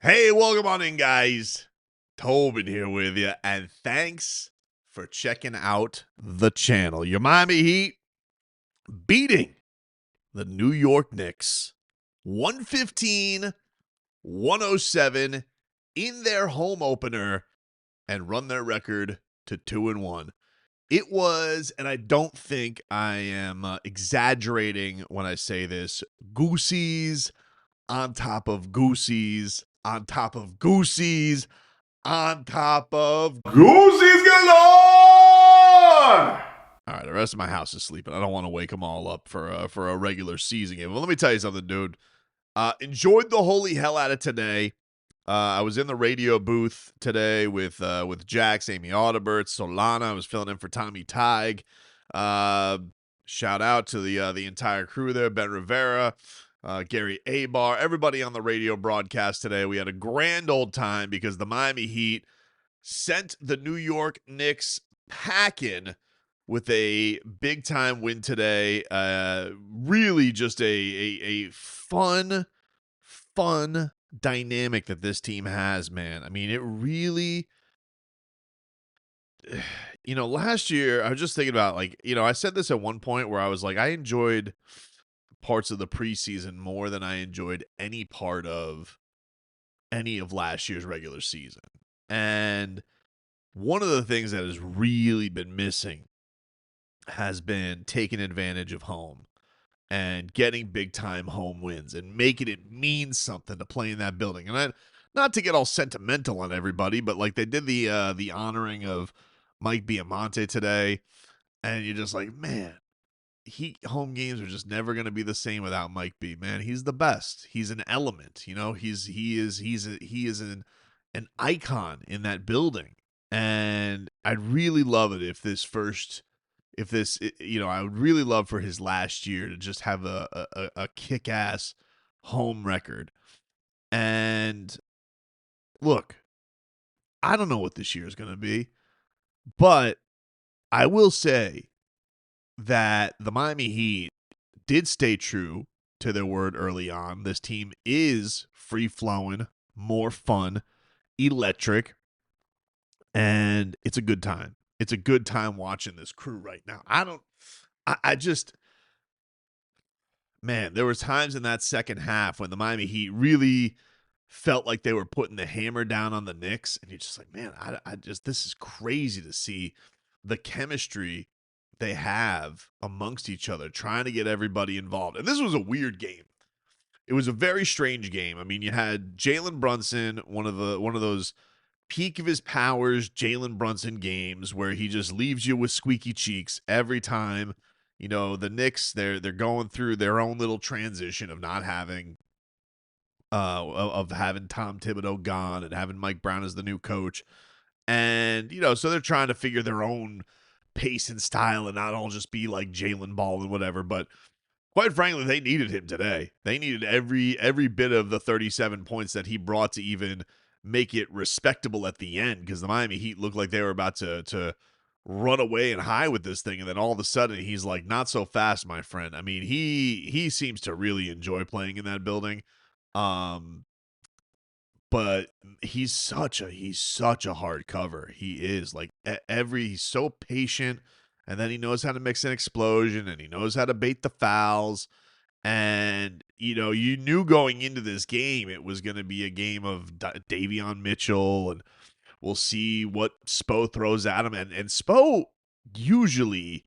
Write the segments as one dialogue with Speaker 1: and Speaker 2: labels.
Speaker 1: Hey, welcome on in, guys. Tobin here with you, and thanks for checking out the channel. Your Miami Heat beating the New York Knicks 115-107 in their home opener and run their record to 2-1. It was, and I don't think I am exaggerating when I say this, goosies on top of goosies on top of goosies on top of
Speaker 2: Goosies galore!
Speaker 1: All right, the rest of my house is sleeping. I don't want to wake them all up for a regular season game. Well, let me tell you something, dude. Enjoyed the holy hell out of today. I was in the radio booth today with Jax, Amy Audibert, Solana. I was filling in for Tommy Tig. Shout out to the entire crew there, Ben Rivera, Gary Abar, everybody on the radio broadcast today. We had a grand old time because the Miami Heat sent the New York Knicks packing with a big-time win today. Really just a fun dynamic that this team has, man. I mean, it really, last year, I was just thinking about, I said this at one point where I was like, I enjoyed parts of the preseason more than I enjoyed any part of any of last year's regular season. And one of the things that has really been missing has been taking advantage of home and getting big-time home wins and making it mean something to play in that building. And not to get all sentimental on everybody, but like they did the honoring of Mike Biamonte today, and you're just like, man, home games are just never going to be the same without Mike B. Man, he's the best. He's an element. He is an icon in that building. And I'd really love it I would really love for his last year to just have a kick-ass home record. And look, I don't know what this year is going to be, but I will say that the Miami Heat did stay true to their word early on. This team is free-flowing, more fun, electric, and it's a good time. It's a good time watching this crew right now. Man, there was times in that second half when the Miami Heat really felt like they were putting the hammer down on the Knicks, and you're just like, man, this is crazy to see the chemistry they have amongst each other, trying to get everybody involved. And this was a weird game. It was a very strange game. I mean, you had Jalen Brunson, one of those peak of his powers Jalen Brunson games where he just leaves you with squeaky cheeks every time. The Knicks, they're going through their own little transition of not having of having Tom Thibodeau gone and having Mike Brown as the new coach. And, so they're trying to figure their own pace and style and not all just be like Jalen Ball and whatever. But quite frankly, they needed him today. They needed every bit of the 37 points that he brought to even make it respectable at the end, because the Miami Heat looked like they were about to run away and high with this thing, and then all of a sudden he's like, not so fast, my friend. I mean, he seems to really enjoy playing in that building. But he's such a hard cover. He is like he's so patient, and then he knows how to mix an explosion, and he knows how to bait the fouls. And, you knew going into this game it was going to be a game of Davion Mitchell, and we'll see what Spo throws at him. And Spo usually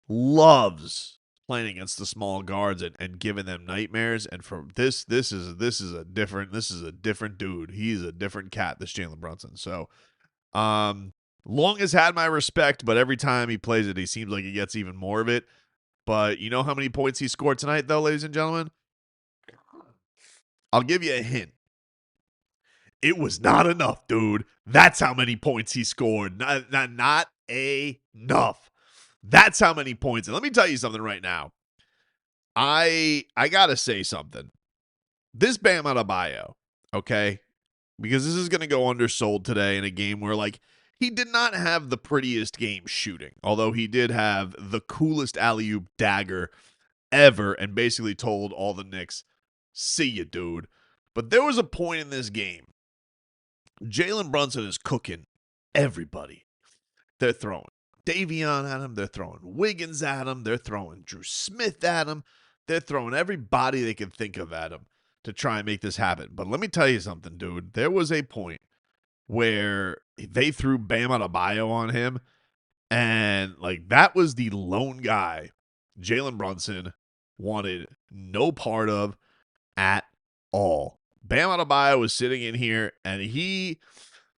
Speaker 1: loves playing against the small guards and giving them nightmares. And for this is a different dude. He's a different cat, this Jalen Brunson. So, Long has had my respect, but every time he plays it, he seems like he gets even more of it. But you know how many points he scored tonight, though, ladies and gentlemen? I'll give you a hint. It was not enough, dude. That's how many points he scored. Not enough. That's how many points. And let me tell you something right now. I got to say something. This Bam Adebayo, okay? Because this is going to go undersold today in a game where, he did not have the prettiest game shooting, although he did have the coolest alley-oop dagger ever and basically told all the Knicks, see you, dude. But there was a point in this game Jalen Brunson is cooking everybody. They're throwing Davion at him. They're throwing Wiggins at him. They're throwing Drew Smith at him. They're throwing everybody they can think of at him to try and make this happen. But let me tell you something, dude. There was a point where they threw Bam Adebayo on him, and like that was the lone guy Jalen Brunson wanted no part of at all. Bam Adebayo was sitting in here, and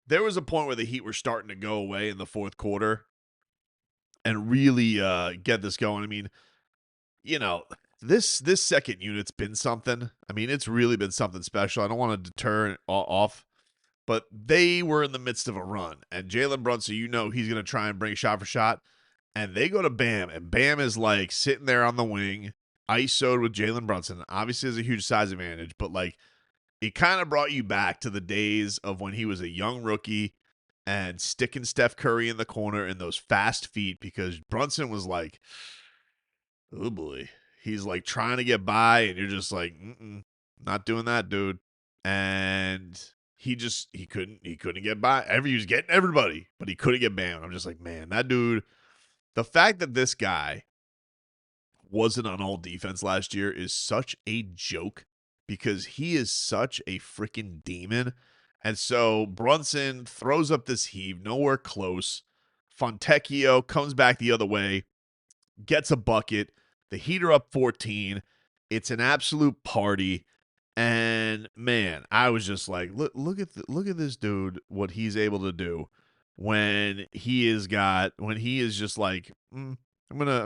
Speaker 1: there was a point where the Heat were starting to go away in the fourth quarter and really get this going. I mean, you know, this second unit's been something. I mean, it's really been something special. I don't want to deter off, but they were in the midst of a run, and Jalen Brunson, he's going to try and bring shot for shot, and they go to Bam, and Bam is like sitting there on the wing, ISO'd with Jalen Brunson. Obviously, has a huge size advantage, but like it kind of brought you back to the days of when he was a young rookie and sticking Steph Curry in the corner in those fast feet, because Brunson was like, oh boy, he's like trying to get by, and you're just like, not doing that, dude. And he couldn't get by. He was getting everybody, but he couldn't get Bam. I'm just like, man, that dude. The fact that this guy wasn't on all defense last year is such a joke, because he is such a freaking demon. And so Brunson throws up this heave, nowhere close. Fontecchio comes back the other way, gets a bucket. The Heat are up 14. It's an absolute party. And man, I was just like, look at this dude, what he's able to do when he is just like, I'm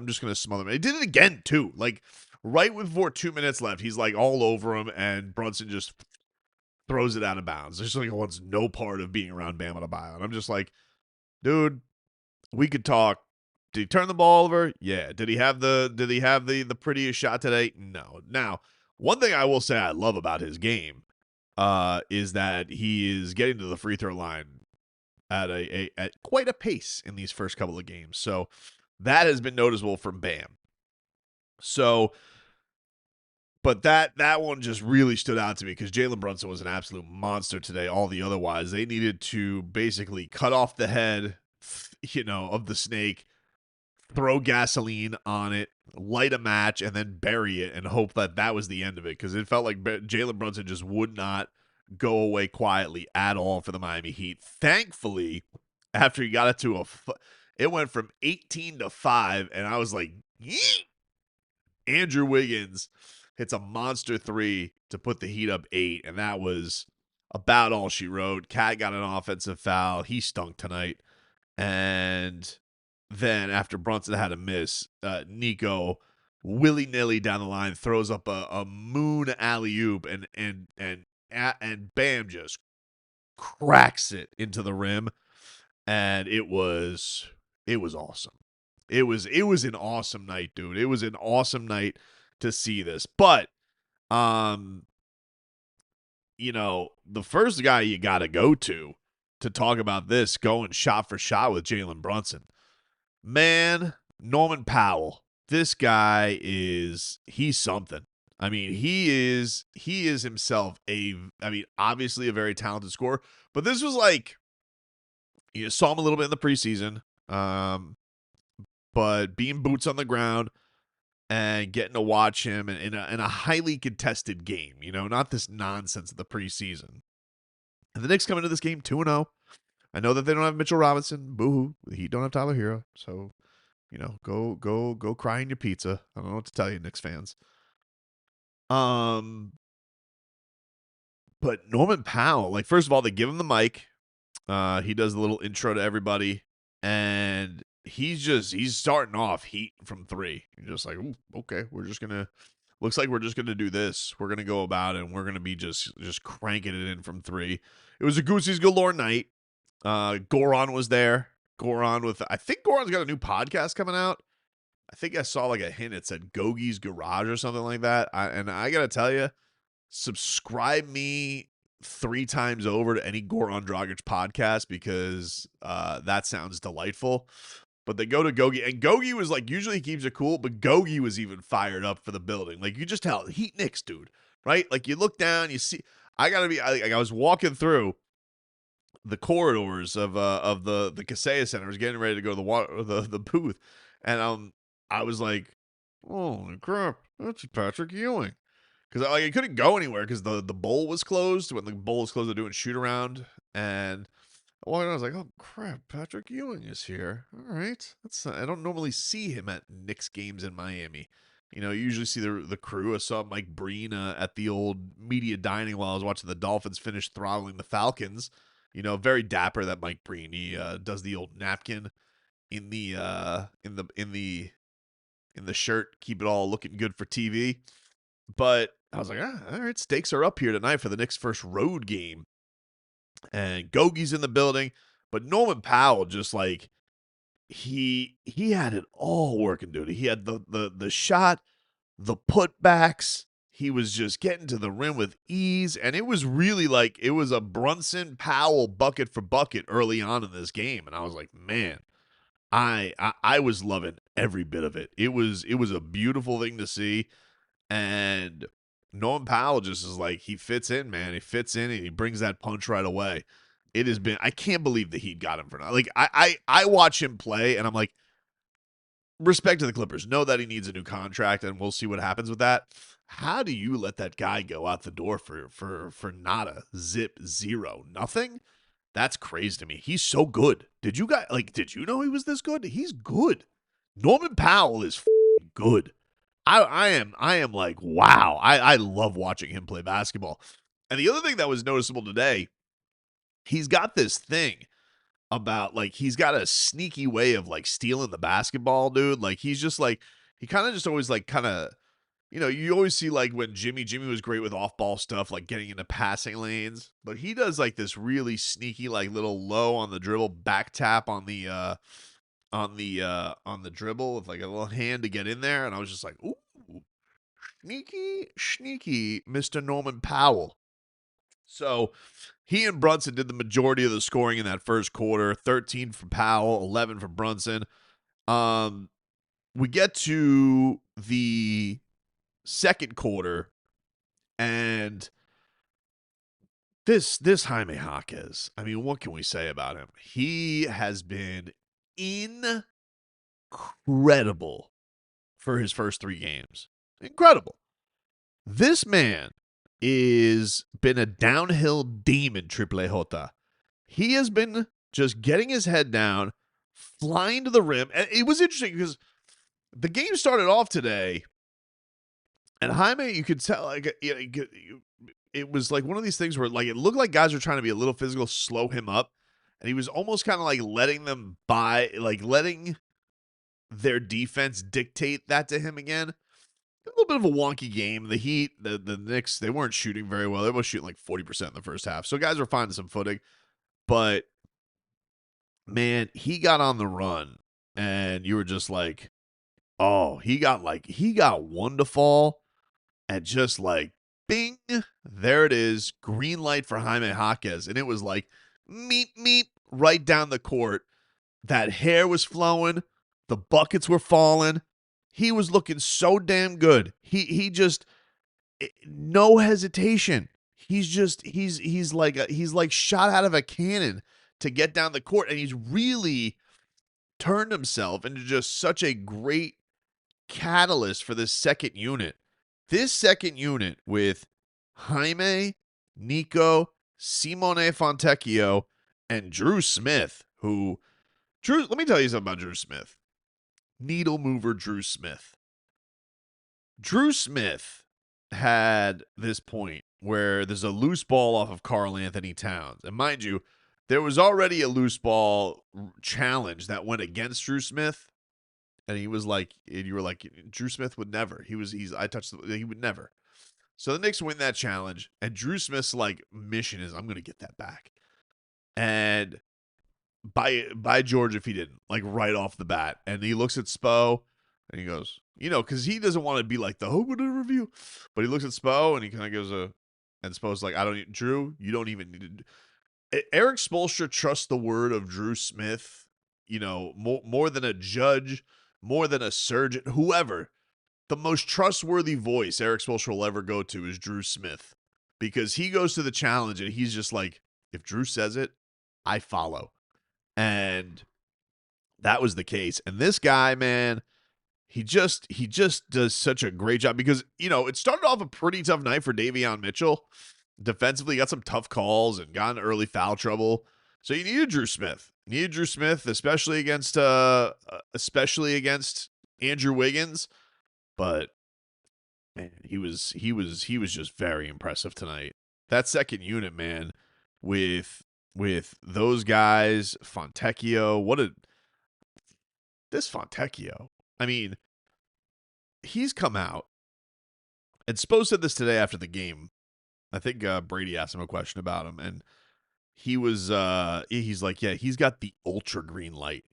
Speaker 1: just gonna smother him. He did it again too. Like right before 2 minutes left, he's like all over him, and Brunson just throws it out of bounds. There's like wants no part of being around Bam Adebayo. And I'm just like, dude, we could talk. Did he turn the ball over? Yeah. Did he have the prettiest shot today? No. Now, one thing I will say I love about his game is that he is getting to the free throw line at at quite a pace in these first couple of games. So that has been noticeable from Bam. So, but that one just really stood out to me, because Jalen Brunson was an absolute monster today. All the otherwise, they needed to basically cut off the head, of the snake, throw gasoline on it, light a match, and then bury it and hope that was the end of it, because it felt like Jalen Brunson just would not go away quietly at all for the Miami Heat. Thankfully, after he got it it went from 18-5, and I was like, yeet! Andrew Wiggins hits a monster three to put the Heat up 8, and that was about all she wrote. Cat got an offensive foul. He stunk tonight. And then after Brunson had a miss, Nico willy-nilly down the line throws up a moon alley-oop, and Bam just cracks it into the rim, and it was awesome. It was an awesome night, dude. It was an awesome night to see this. But the first guy you got to go to talk about this, going shot for shot with Jalen Brunson, man, Norman Powell. This guy he's something. I mean, he is himself obviously a very talented scorer, but this was like, you saw him a little bit in the preseason, but being boots on the ground and getting to watch him in a highly contested game, not this nonsense of the preseason. And the Knicks come into this game 2-0. I know that they don't have Mitchell Robinson. Boo-hoo. The Heat don't have Tyler Hero. So, go cry in your pizza. I don't know what to tell you, Knicks fans. But Norman Powell, like, first of all, they give him the mic. He does a little intro to everybody, and he's starting off heat from 3. You're just like, ooh, okay, looks like we're just gonna do this. We're gonna go about it, and we're gonna be just cranking it in from 3. It was a Goosey's Galore night. Goran was there. I think Goran's got a new podcast coming out. I think I saw like a hint. It said Gogi's Garage or something like that. I got to tell you, subscribe me 3 times over to any Goran Dragic podcast, because that sounds delightful. But they go to Gogi, and Gogi was like, usually he keeps it cool, but Gogi was even fired up for the building. Like, you just tell, Heat Knicks, dude, right? Like, you look down, you see, I was walking through, the corridors of the Kaseya Center. I was getting ready to go to the water the booth, and I was like, "Holy crap, that's Patrick Ewing." Because I couldn't go anywhere because the bowl was closed. When the bowl was closed, they're doing shoot around, and I was like, "Oh crap, Patrick Ewing is here." All right, that's I don't normally see him at Knicks games in Miami. You usually see the crew. I saw Mike Breen at the old media dining while I was watching the Dolphins finish throttling the Falcons. Very dapper that Mike Breen. He does the old napkin in the shirt, keep it all looking good for TV. But I was like, all right, stakes are up here tonight for the Knicks' first road game. And Gogie's in the building, but Norman Powell just like he had it all working, dude. He had the shot, the putbacks. He was just getting to the rim with ease, and it was really like it was a Brunson Powell bucket for bucket early on in this game, and I was like, man, I was loving every bit of it. It was a beautiful thing to see. And Norman Powell just is like, he fits in, man. He fits in and he brings that punch right away. It has been, I can't believe the Heat got him for now. Like, I watch him play and I'm like, respect to the Clippers. Know that he needs a new contract and we'll see what happens with that. How do you let that guy go out the door for nada, zip, zero, nothing? That's crazy to me. He's so good. Did you know he was this good? He's good. Norman Powell is good. I am like, wow. I love watching him play basketball. And the other thing that was noticeable today, he's got this thing about like he's got a sneaky way of like stealing the basketball, dude. Like he's just like he kind of just always like kind of you always see like when Jimmy was great with off-ball stuff, like getting into passing lanes, but he does like this really sneaky like little low on the dribble back tap on the dribble with like a little hand to get in there, and I was just like, ooh, sneaky Mr. Norman Powell. So he and Brunson did the majority of the scoring in that first quarter. 13 for Powell, 11 for Brunson. We get to the second quarter, and this Jaime Jaquez, I mean, what can we say about him? He has been incredible for his first 3 games. Incredible. This man is been a downhill demon, Triple J. He has been just getting his head down, flying to the rim. And it was interesting because the game started off today, and Jaime, you could tell, like, it was like one of these things where like it looked like guys were trying to be a little physical, slow him up, and he was almost kind of like letting their defense dictate that to him again. A little bit of a wonky game. The Heat, the Knicks, they weren't shooting very well. They were shooting like 40% in the first half. So guys were finding some footing. But, man, he got on the run. And you were just like, oh, he got one to fall. And just like, bing, there it is. Green light for Jaime Jaquez. And it was like, meep, right down the court. That hair was flowing. The buckets were falling. He was looking so damn good. He just no hesitation. He's like shot out of a cannon to get down the court, and he's really turned himself into just such a great catalyst for this second unit. This second unit with Jaime, Nico, Simone Fontecchio, and Drew Smith, let me tell you something about Drew Smith. Needle mover Drew Smith. Drew Smith had this point where there's a loose ball off of Karl Anthony Towns. And mind you, there was already a loose ball challenge that went against Drew Smith. And he was like, and you were like, Drew Smith would never. He would never. So the Knicks win that challenge. And Drew Smith's like mission is, I'm going to get that back. And by George if he didn't, like right off the bat. And he looks at Spo and he goes, because he doesn't want to be like the hope review, but he looks at Spo and he kind of goes, and Spo's like, Drew, you don't even need to. Eric Spoelstra trusts the word of Drew Smith, more than a judge, more than a surgeon, whoever. The most trustworthy voice Eric Spoelstra will ever go to is Drew Smith, because he goes to the challenge and he's just like, if Drew says it, I follow. And that was the case. And this guy, man, he just does such a great job because, it started off a pretty tough night for Davion Mitchell. Defensively, got some tough calls and got in early foul trouble. So you needed Drew Smith. Especially against Andrew Wiggins. But man, he was just very impressive tonight. That second unit, man, with those guys, Fontecchio, this Fontecchio. I mean, he's come out, and Spo said this today after the game. I think Brady asked him a question about him, and he's like, yeah, he's got the ultra green light.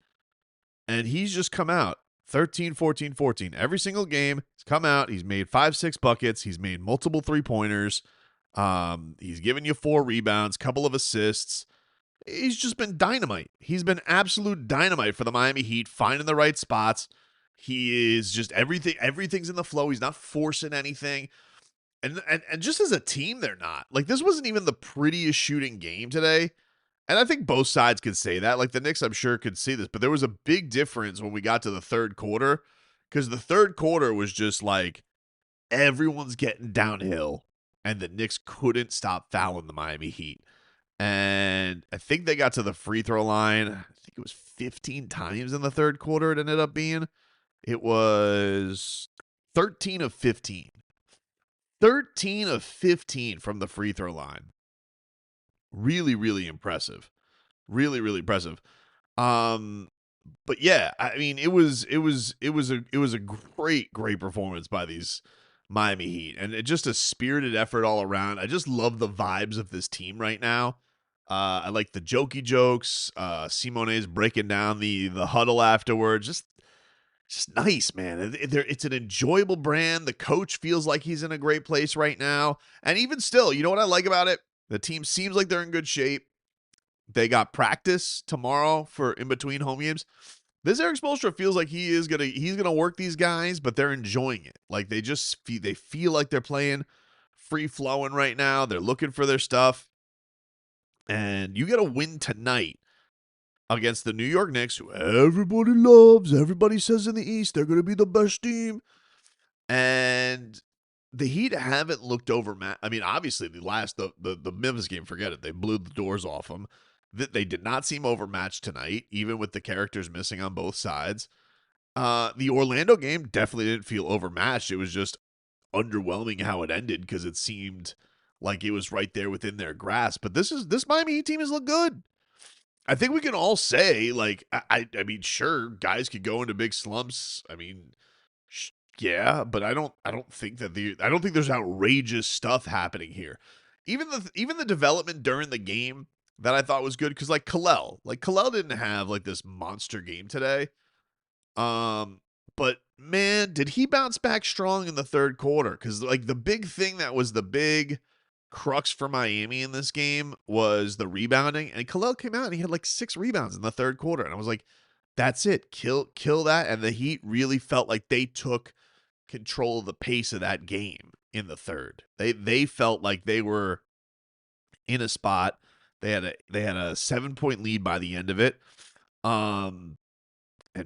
Speaker 1: And he's just come out 13, 14, 14. Every single game, he's come out. He's made 5-6 buckets. He's made multiple three-pointers. He's given you 4 rebounds, couple of assists. He's just been dynamite. He's been absolute dynamite for the Miami Heat, finding the right spots. He is just everything's in the flow. He's not forcing anything. And just as a team, they're not. Like, this wasn't even the prettiest shooting game today. And I think both sides could say that. Like, the Knicks, I'm sure, could see this. But there was a big difference when we got to the third quarter. Because the third quarter was just like everyone's getting downhill. And the Knicks couldn't stop fouling the Miami Heat. And I think they got to the free throw line. I think it was 15 times in the third quarter it ended up being. It was 13 of 15. 13 of 15 from the free throw line. Really, really impressive. Really, really impressive. But yeah, I mean, it was a great performance by these Miami Heat, and just a spirited effort all around. I just love the vibes of this team right now. I like the jokey jokes. Simone's breaking down the huddle afterwards. Just nice, man. It's an enjoyable brand. The coach feels like he's in a great place right now. And even still, you know what I like about it? The team seems like they're in good shape. They got practice tomorrow for in between home games. This Eric Spoelstra feels like he's gonna work these guys, but they're enjoying it. Like they feel like they're playing free flowing right now. They're looking for their stuff. And you got to win tonight against the New York Knicks, who everybody loves. Everybody says in the East they're going to be the best team. And the Heat haven't looked overmatched. I mean, obviously, the Memphis game, forget it. They blew the doors off them. They did not seem overmatched tonight, even with the characters missing on both sides. The Orlando game definitely didn't feel overmatched. It was just underwhelming how it ended because it seemed like it was right there within their grasp. But this Miami Heat team has looked good. I think we can all say, like, I mean, sure, guys could go into big slumps. I mean, yeah, but I don't think there's outrageous stuff happening here. Even the development during the game that I thought was good, because Kalel didn't have like this monster game today. But man, did he bounce back strong in the third quarter? Because like the big thing that was the big crux for Miami in this game was the rebounding, and Kalel came out and he had like 6 rebounds in the third quarter, and I was like, that's it, kill that. And the Heat really felt like they took control of the pace of that game in the third. They felt like they were in a spot. They had a 7-point lead by the end of it. And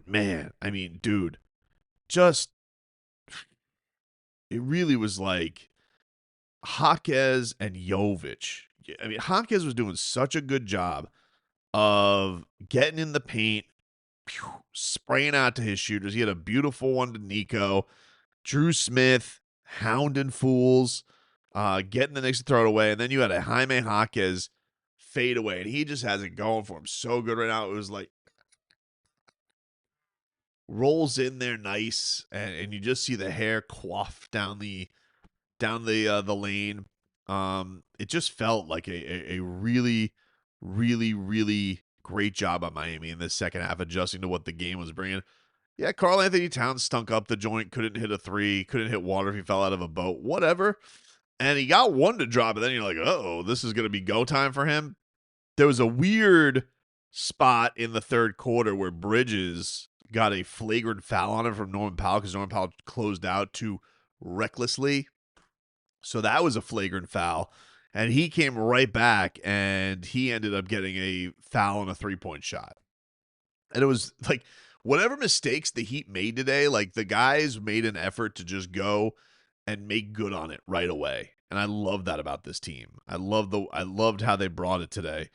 Speaker 1: man, I mean, dude, just it really was like Jaquez and Jovic. I mean, Jaquez was doing such a good job of getting in the paint, spraying out to his shooters. He had a beautiful one to Nico. Drew Smith, hounding fools, getting the Knicks to throw it away. And then you had a Jaime Jaquez fade away, and he just has it going for him so good right now. It was like rolls in there nice, and you just see the hair quaff down the lane. It just felt like a really, really, really great job by Miami in the second half, adjusting to what the game was bringing. Yeah, Karl Anthony Towns stunk up the joint, couldn't hit a 3, couldn't hit water if he fell out of a boat, whatever. And he got one to drop, and then you're like, uh-oh, this is going to be go time for him. There was a weird spot in the third quarter where Bridges got a flagrant foul on him from Norman Powell because Norman Powell closed out too recklessly. So that was a flagrant foul. And he came right back, and he ended up getting a foul and a three-point shot. And it was like whatever mistakes the Heat made today, like the guys made an effort to just go and make good on it right away. And I love that about this team. I loved how they brought it today.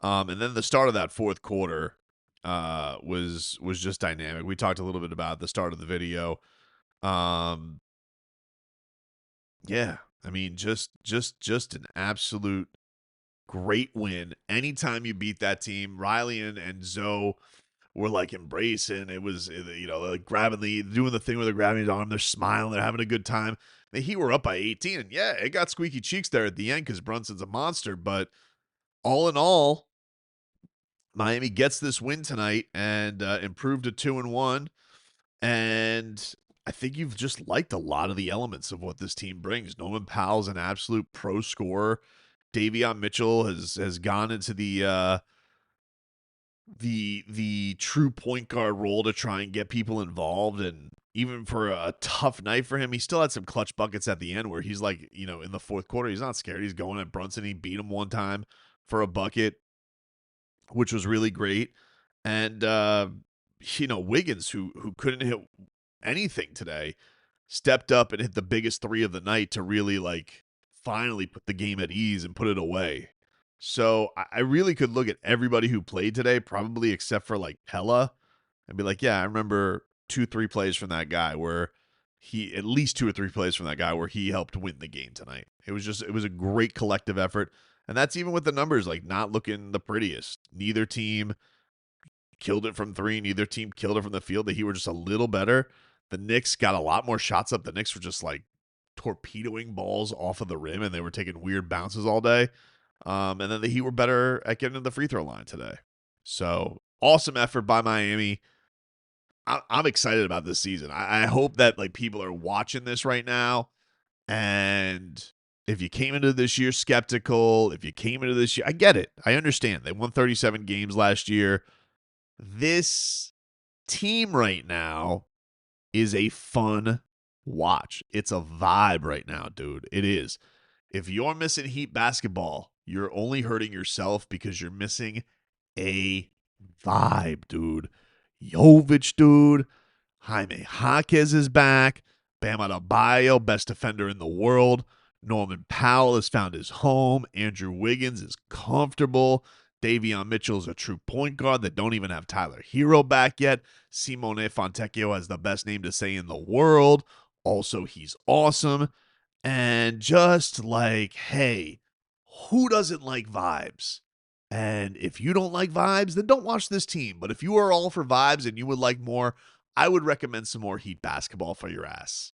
Speaker 1: And then the start of that fourth quarter was just dynamic. We talked a little bit about the start of the video. Um, yeah, I mean, just an absolute great win. Anytime you beat that team, Riley and Zoe were like embracing. It was, like doing the thing where they're grabbing his arm, they're smiling, they're having a good time. The Heat were up by 18, and yeah, it got squeaky cheeks there at the end because Brunson's a monster. But all in all, Miami gets this win tonight and improved to 2-1. And I think you've just liked a lot of the elements of what this team brings. Norman Powell's an absolute pro scorer. Davion Mitchell has gone into the true point guard role to try and get people involved. And even for a tough night for him, he still had some clutch buckets at the end where he's like, in the fourth quarter, he's not scared. He's going at Brunson. He beat him one time for a bucket, which was really great. And Wiggins, who couldn't hit anything today, stepped up and hit the biggest three of the night to really finally put the game at ease and put it away. So I really could look at everybody who played today, probably except for Pella, and be like, yeah, I remember 2-3 plays from that guy where at least 2 or 3 plays from that guy where he helped win the game tonight. It was a great collective effort. And that's even with the numbers not looking the prettiest. Neither team killed it from three. Neither team killed it from the field. The Heat were just a little better. The Knicks got a lot more shots up. The Knicks were just torpedoing balls off of the rim, and they were taking weird bounces all day. And then the Heat were better at getting to the free throw line today. So awesome effort by Miami. I'm excited about this season. I hope that people are watching this right now. And if you came into this year skeptical, if you came into this year, I get it. I understand. They won 37 games last year. This team right now is a fun watch. It's a vibe right now, dude. It is. If you're missing Heat basketball, you're only hurting yourself because you're missing a vibe, dude. Jovic, dude. Jaime Jaquez is back. Bam Adebayo, best defender in the world. Norman Powell has found his home. Andrew Wiggins is comfortable. Davion Mitchell is a true point guard that don't even have Tyler Hero back yet. Simone Fontecchio has the best name to say in the world. Also, he's awesome. And just hey, who doesn't like vibes? And if you don't like vibes, then don't watch this team. But if you are all for vibes and you would like more, I would recommend some more Heat basketball for your ass.